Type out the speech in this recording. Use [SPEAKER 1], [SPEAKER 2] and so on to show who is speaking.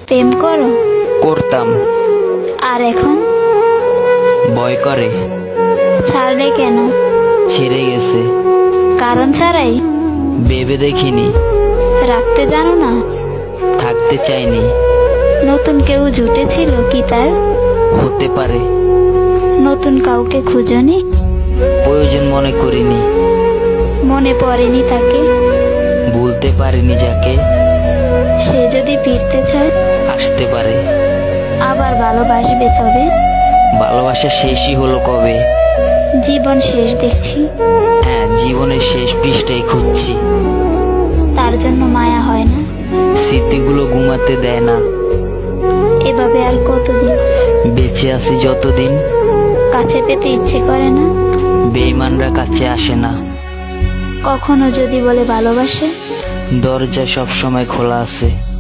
[SPEAKER 1] প্রেম করো?
[SPEAKER 2] করতাম।
[SPEAKER 1] আর এখন?
[SPEAKER 2] ভয় করে।
[SPEAKER 1] ছাড়লে কেন?
[SPEAKER 2] ছেড়ে গেছে।
[SPEAKER 1] কারণ ছাড়াই?
[SPEAKER 2] ভেবে দেখিনি।
[SPEAKER 1] রাখতে জানো না?
[SPEAKER 2] থাকতে চাইনি।
[SPEAKER 1] নতুন কেউ জুটেছিল কি তার?
[SPEAKER 2] হতে পারে।
[SPEAKER 1] নতুন কাউকে খুঁজনি?
[SPEAKER 2] প্রয়োজন মনে করিনি।
[SPEAKER 1] মনে পড়েনি তাকে?
[SPEAKER 2] ভুলতে পারিনি যাকে।
[SPEAKER 1] সে যদি ফিরতে চায়?
[SPEAKER 2] আসতে পারে।
[SPEAKER 1] আবার ভালোবাসবে তবে?
[SPEAKER 2] ভালোবাসা শেষই হলো কবে।
[SPEAKER 1] জীবন শেষ দেখছি।
[SPEAKER 2] হ্যাঁ, জীবনের শেষ পৃষ্ঠায় খুঁজছি।
[SPEAKER 1] তার জন্য মায়া হয় না?
[SPEAKER 2] স্মৃতিগুলো ঘুমাতে দেয় না।
[SPEAKER 1] এভাবে আর কতদিন?
[SPEAKER 2] বেঁচে আছি যতদিন।
[SPEAKER 1] কাছে পেতে ইচ্ছে করে না?
[SPEAKER 2] বেঈমানরা কাছে আসে না।
[SPEAKER 1] কখনো যদি বলে ভালোবাসে?
[SPEAKER 2] দরজা সব সময় খোলা আছে।